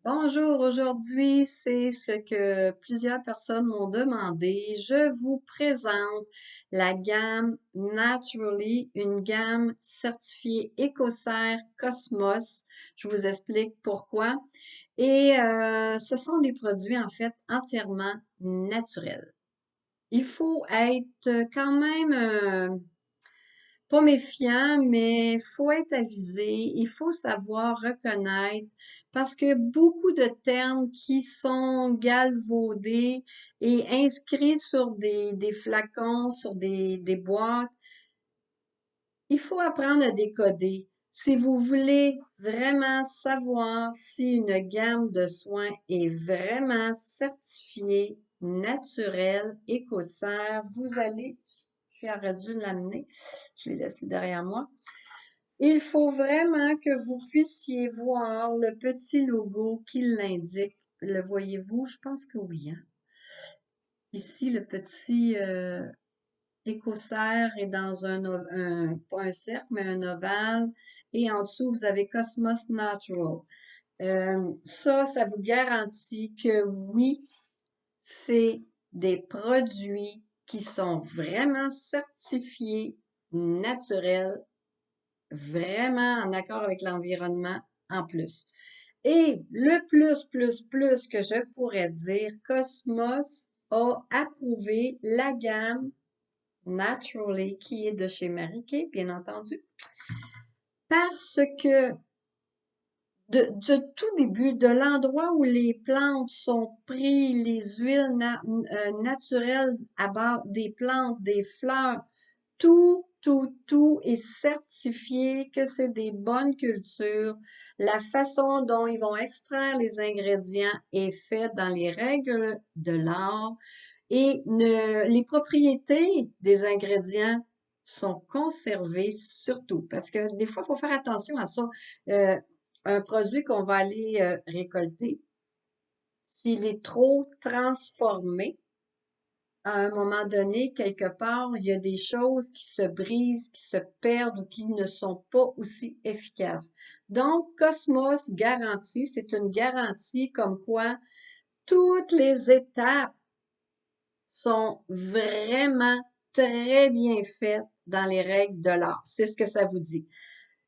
Bonjour, aujourd'hui, c'est ce que plusieurs personnes m'ont demandé. Je vous présente la gamme Naturally, une gamme certifiée Écocère Cosmos. Je vous explique pourquoi. Ce sont des produits en fait entièrement naturels. Il faut être quand même pas méfiant, mais faut être avisé, il faut savoir reconnaître parce que beaucoup de termes qui sont galvaudés et inscrits sur des flacons, sur des boîtes, il faut apprendre à décoder. Si vous voulez vraiment savoir si une gamme de soins est vraiment certifiée, naturelle, écossaire, j'aurais dû l'amener, je l'ai laissé derrière moi. Il faut vraiment que vous puissiez voir le petit logo qui l'indique. Le voyez-vous? Je pense que oui, hein? Ici, le petit écossaire est dans pas un cercle, mais un ovale. Et en dessous, vous avez Cosmos Natural. Ça vous garantit que oui, c'est des produits qui sont vraiment certifiés naturels, vraiment en accord avec l'environnement en plus. Et le plus que je pourrais dire, Cosmos a approuvé la gamme Naturally qui est de chez Marie Kay, bien entendu, parce que de tout début, de l'endroit où les plantes sont prises, les huiles naturelles à base des plantes, des fleurs, tout est certifié que c'est des bonnes cultures. La façon dont ils vont extraire les ingrédients est faite dans les règles de l'art et les propriétés des ingrédients sont conservées surtout parce que des fois, il faut faire attention à ça. Un produit qu'on va aller récolter, s'il est trop transformé, à un moment donné, quelque part, il y a des choses qui se brisent, qui se perdent ou qui ne sont pas aussi efficaces. Donc, Cosmos garantie, c'est une garantie comme quoi toutes les étapes sont vraiment très bien faites dans les règles de l'art. C'est ce que ça vous dit.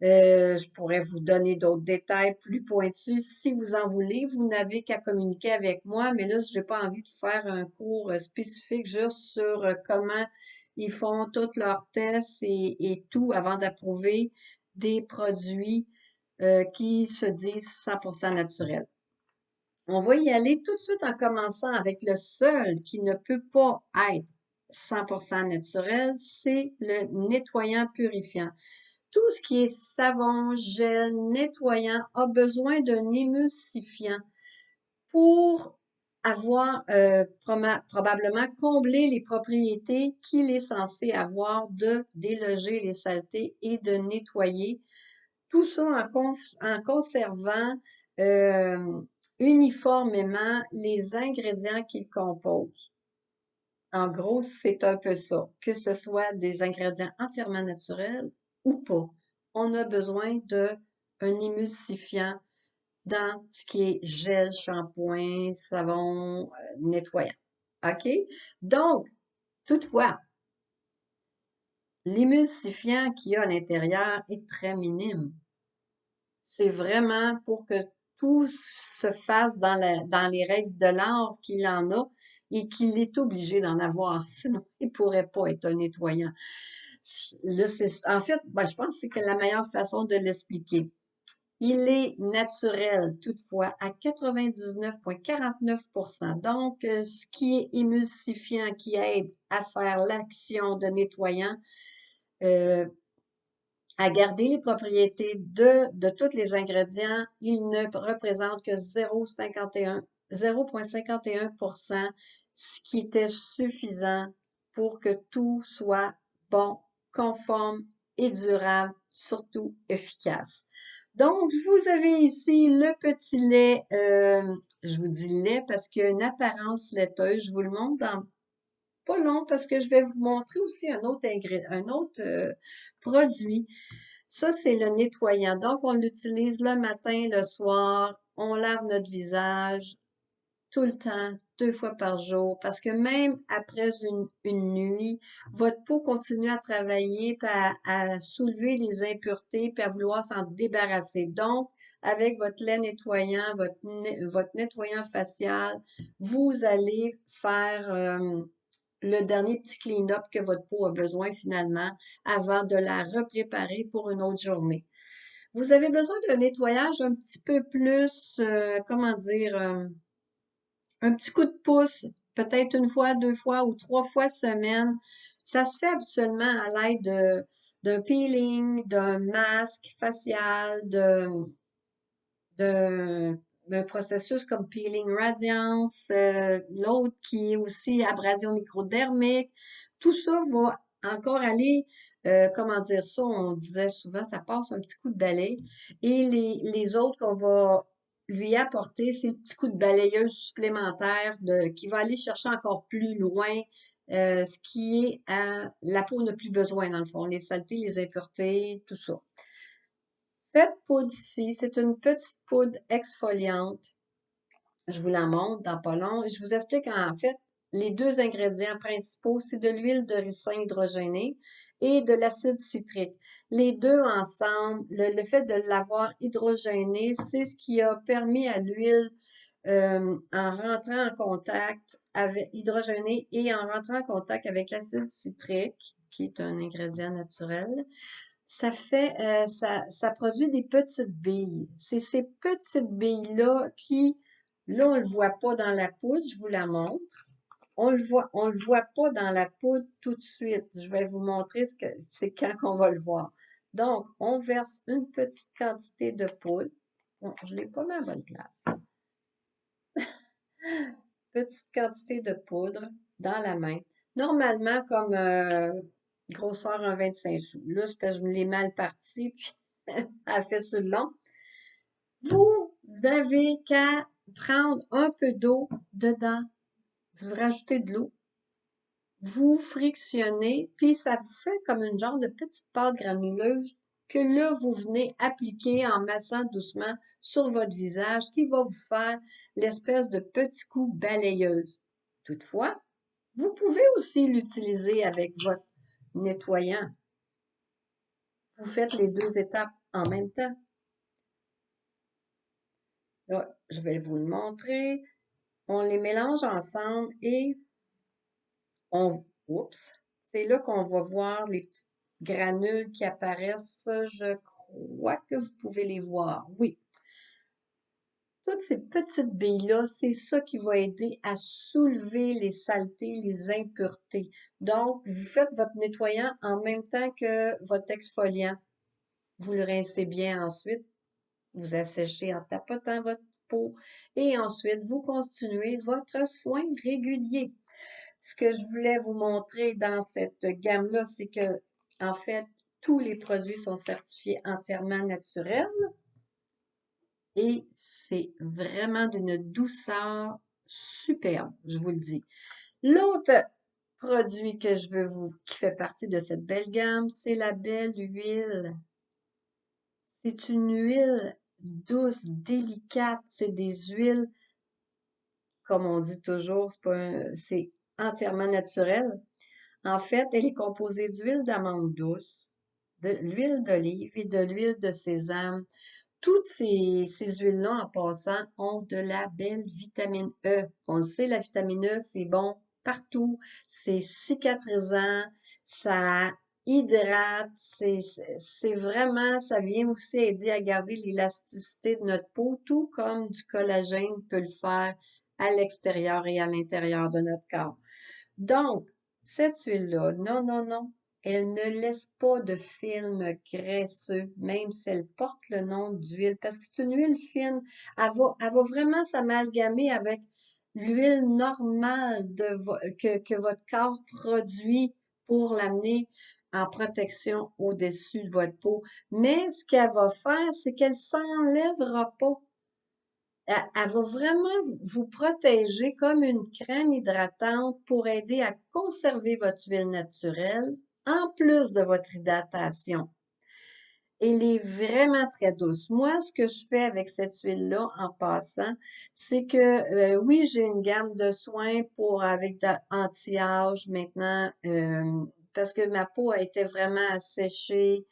Je pourrais vous donner d'autres détails plus pointus si vous en voulez. Vous n'avez qu'à communiquer avec moi, mais là, j'ai pas envie de faire un cours spécifique juste sur comment ils font tous leurs tests et tout avant d'approuver des produits qui se disent 100% naturels. On va y aller tout de suite en commençant avec le seul qui ne peut pas être 100% naturel, c'est le nettoyant purifiant. Tout ce qui est savon, gel, nettoyant a besoin d'un émulsifiant pour avoir probablement comblé les propriétés qu'il est censé avoir de déloger les saletés et de nettoyer. Tout ça en conservant uniformément les ingrédients qu'il compose. En gros, c'est un peu ça, que ce soit des ingrédients entièrement naturels ou pas. On a besoin d'un émulsifiant dans ce qui est gel, shampoing, savon, nettoyant. OK? Donc, toutefois, l'émulsifiant qu'il y a à l'intérieur est très minime. C'est vraiment pour que tout se fasse dans les règles de l'art qu'il en a et qu'il est obligé d'en avoir. Sinon, il pourrait pas être un nettoyant. Là, en fait, ben, je pense que c'est la meilleure façon de l'expliquer. Il est naturel, toutefois, à 99,49%. Donc, ce qui est émulsifiant, qui aide à faire l'action de nettoyant, euh, à garder les propriétés de tous les ingrédients, il ne représente que 0,51%, ce qui était suffisant pour que tout soit bon, conforme et durable, surtout efficace. Donc, vous avez ici le petit lait, je vous dis lait parce qu'il a une apparence laiteuse, je vous le montre dans pas long parce que je vais vous montrer aussi un autre produit. Ça, c'est le nettoyant. Donc, on l'utilise le matin, le soir. on lave notre visage tout le temps, 2 fois par jour, parce que même après une nuit, votre peau continue à travailler, puis à soulever les impuretés, puis à vouloir s'en débarrasser. Donc, avec votre lait nettoyant, votre nettoyant facial, vous allez faire le dernier petit clean-up que votre peau a besoin finalement avant de la repréparer pour une autre journée. Vous avez besoin d'un nettoyage un petit peu plus, comment dire, un petit coup de pouce, peut-être 1 fois, 2 fois ou 3 fois semaine. Ça se fait habituellement à l'aide d'un peeling, d'un masque facial, d'un processus comme Peeling Radiance, l'autre qui est aussi abrasion microdermique. Tout ça va encore aller, comment dire ça, on disait souvent, ça passe un petit coup de balai. Et les autres qu'on va lui apporter, c'est le petit coup de balayeuse supplémentaire qui va aller chercher encore plus loin ce qui est la peau n'a plus besoin, dans le fond, les saletés, les impuretés, tout ça. Cette poudre ici, c'est une petite poudre exfoliante. Je vous la montre dans pas long. Je vous explique en fait les 2 ingrédients principaux, c'est de l'huile de ricin hydrogénée et de l'acide citrique. Les deux ensemble, le fait de l'avoir hydrogéné, c'est ce qui a permis à l'huile, en rentrant en contact avec hydrogéné et en rentrant en contact avec l'acide citrique, qui est un ingrédient naturel, ça produit des petites billes. C'est ces petites billes-là qui, là, on le voit pas dans la poudre, je vous la montre. On le voit pas dans la poudre tout de suite. Je vais vous montrer c'est quand qu'on va le voir. Donc, on verse une petite quantité de poudre. Bon, je l'ai pas mis à bonne place. Petite quantité de poudre dans la main. Normalement, comme grosseur un 25 sous. Là, c'est parce que je me l'ai mal parti, puis elle fait sur le long. Vous avez qu'à prendre un peu d'eau dedans. Vous rajoutez de l'eau. Vous frictionnez, puis ça vous fait comme une genre de petite pâte granuleuse que là, vous venez appliquer en massant doucement sur votre visage qui va vous faire l'espèce de petit coup balayeuse. Toutefois, vous pouvez aussi l'utiliser avec votre nettoyant. Vous faites les 2 étapes en même temps. Là, je vais vous le montrer. On les mélange ensemble et oups, c'est là qu'on va voir les petites granules qui apparaissent. Je crois que vous pouvez les voir. Oui. Toutes ces petites billes-là, c'est ça qui va aider à soulever les saletés, les impuretés. Donc, vous faites votre nettoyant en même temps que votre exfoliant. Vous le rincez bien ensuite. Vous asséchez en tapotant votre peau et ensuite vous continuez votre soin régulier. Ce que je voulais vous montrer dans cette gamme-là, c'est que, en fait, tous les produits sont certifiés entièrement naturels et c'est vraiment d'une douceur superbe, je vous le dis. L'autre produit que qui fait partie de cette belle gamme, c'est la belle huile. C'est une huile douce, délicate. C'est des huiles, comme on dit toujours, c'est entièrement naturel. En fait, elle est composée d'huile d'amande douce, de l'huile d'olive et de l'huile de sésame. Toutes ces huiles-là, en passant, ont de la belle vitamine E. On le sait, la vitamine E, c'est bon partout. C'est cicatrisant, ça hydrate, c'est vraiment, ça vient aussi aider à garder l'élasticité de notre peau, tout comme du collagène peut le faire à l'extérieur et à l'intérieur de notre corps. Donc, cette huile-là, non, non, non, elle ne laisse pas de film graisseux, même si elle porte le nom d'huile, parce que c'est une huile fine. Elle va vraiment s'amalgamer avec l'huile normale que votre corps produit pour l'amener en protection au-dessus de votre peau. Mais ce qu'elle va faire, c'est qu'elle s'enlèvera pas. Elle va vraiment vous protéger comme une crème hydratante pour aider à conserver votre huile naturelle en plus de votre hydratation. Elle est vraiment très douce. Moi, ce que je fais avec cette huile-là, en passant, c'est que oui, j'ai une gamme de soins pour avec anti-âge maintenant, parce que ma peau a été vraiment asséchée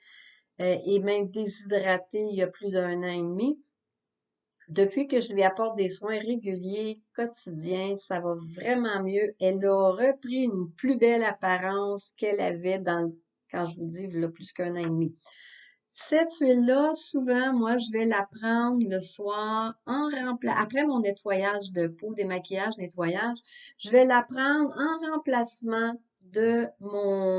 et même déshydratée il y a plus d'un an et demi. Depuis que je lui apporte des soins réguliers, quotidiens, ça va vraiment mieux. Elle a repris une plus belle apparence qu'elle avait quand je vous dis, il y a plus qu'un an et demi. Cette huile-là, souvent, moi, je vais la prendre le soir après mon nettoyage de peau, démaquillage, nettoyage, je vais la prendre en remplacement de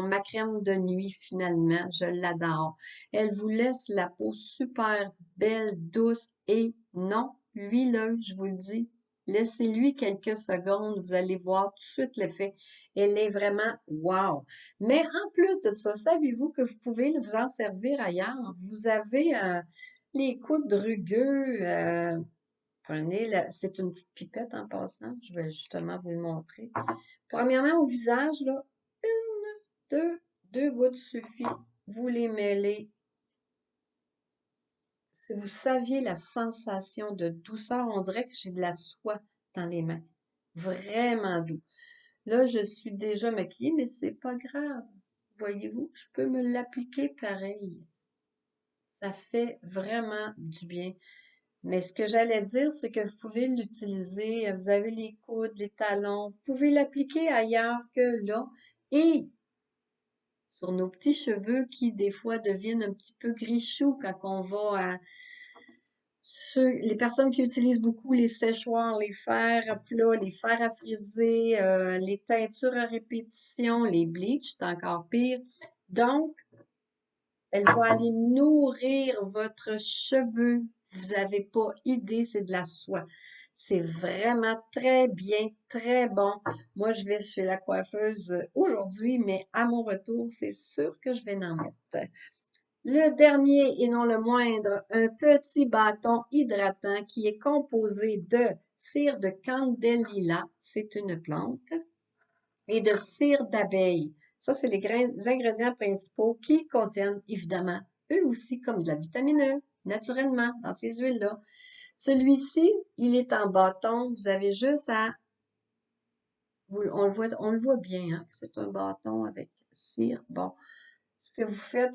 ma crème de nuit, finalement. Je l'adore. Elle vous laisse la peau super belle, douce et non huileuse, je vous le dis. Laissez-lui quelques secondes, vous allez voir tout de suite l'effet. Elle est vraiment wow! Mais en plus de ça, saviez-vous que vous pouvez vous en servir ailleurs? Vous avez les coudes rugueux. Prenez c'est une petite pipette en passant. Je vais justement vous le montrer. Premièrement, au visage, là, deux, deux gouttes suffit. Vous les mêlez. Si vous saviez la sensation de douceur, on dirait que j'ai de la soie dans les mains. Vraiment doux. Là, je suis déjà maquillée, mais c'est pas grave. Voyez-vous, je peux me l'appliquer pareil. Ça fait vraiment du bien. Mais ce que j'allais dire, c'est que vous pouvez l'utiliser, vous avez les coudes, les talons, vous pouvez l'appliquer ailleurs que là. Et sur nos petits cheveux qui, des fois, deviennent un petit peu gris-chou quand on va à les personnes qui utilisent beaucoup les séchoirs, les fers à plat, les fers à friser, les teintures à répétition, les bleachs, c'est encore pire. Donc, elle va aller nourrir votre cheveu. Vous n'avez pas idée, c'est de la soie. C'est vraiment très bien, très bon. Moi, je vais chez la coiffeuse aujourd'hui, mais à mon retour, c'est sûr que je vais en mettre. Le dernier et non le moindre, un petit bâton hydratant qui est composé de cire de candélila, c'est une plante, et de cire d'abeille. Ça, c'est les ingrédients principaux qui contiennent évidemment, eux aussi, comme de la vitamine E, naturellement, dans ces huiles-là. Celui-ci, il est en bâton. Vous avez juste à... on le voit bien, hein, que c'est un bâton avec cire. Bon, ce que vous faites,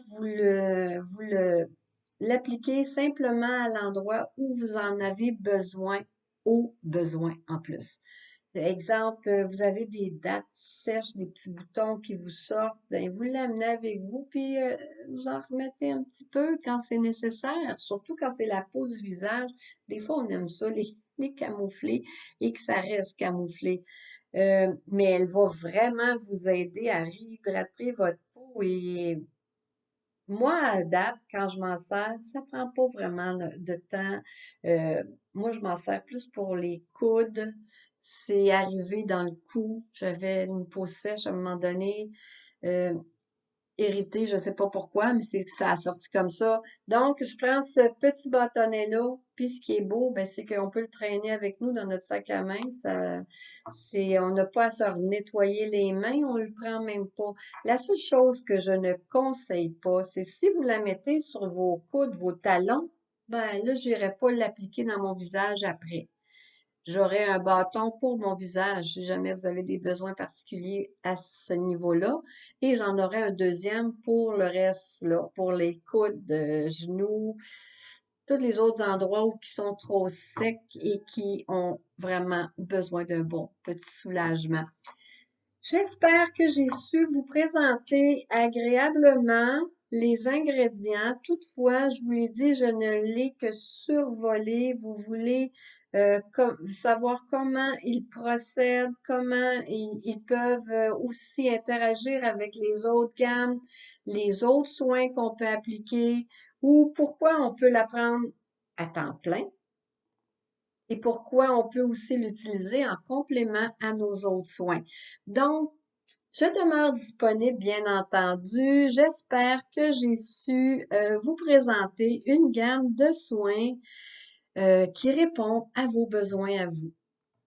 l'appliquez simplement à l'endroit où vous en avez besoin, au besoin en plus. Exemple, vous avez des dates sèches, des petits boutons qui vous sortent, ben vous l'amenez avec vous, puis vous en remettez un petit peu quand c'est nécessaire, surtout quand c'est la peau du visage. Des fois, on aime ça, les camoufler et que ça reste camouflé. Mais elle va vraiment vous aider à réhydrater votre peau et moi, à date, quand je m'en sers, ça prend pas vraiment de temps. Euh, Moi, je m'en sers plus pour les coudes. C'est arrivé dans le cou. J'avais une peau sèche à un moment donné. Euh, Irritée, je sais pas pourquoi, mais c'est que ça a sorti comme ça. Donc, je prends ce petit bâtonnet-là, puis ce qui est beau, ben, c'est qu'on peut le traîner avec nous dans notre sac à main. On n'a pas à se nettoyer les mains, on le prend même pas. La seule chose que je ne conseille pas, c'est si vous la mettez sur vos coudes, vos talons, ben là, j'irai pas l'appliquer dans mon visage après. J'aurai un bâton pour mon visage si jamais vous avez des besoins particuliers à ce niveau-là. Et j'en aurai un deuxième pour le reste, là, pour les coudes, genoux, tous les autres endroits qui sont trop secs et qui ont vraiment besoin d'un bon petit soulagement. J'espère que j'ai su vous présenter agréablement les ingrédients. Toutefois, je vous l'ai dit, je ne l'ai que survolé. Vous voulez savoir comment ils procèdent, comment ils peuvent aussi interagir avec les autres gammes, les autres soins qu'on peut appliquer ou pourquoi on peut l'apprendre à temps plein et pourquoi on peut aussi l'utiliser en complément à nos autres soins. Donc, je demeure disponible, bien entendu. J'espère que j'ai su vous présenter une gamme de soins qui répond à vos besoins à vous.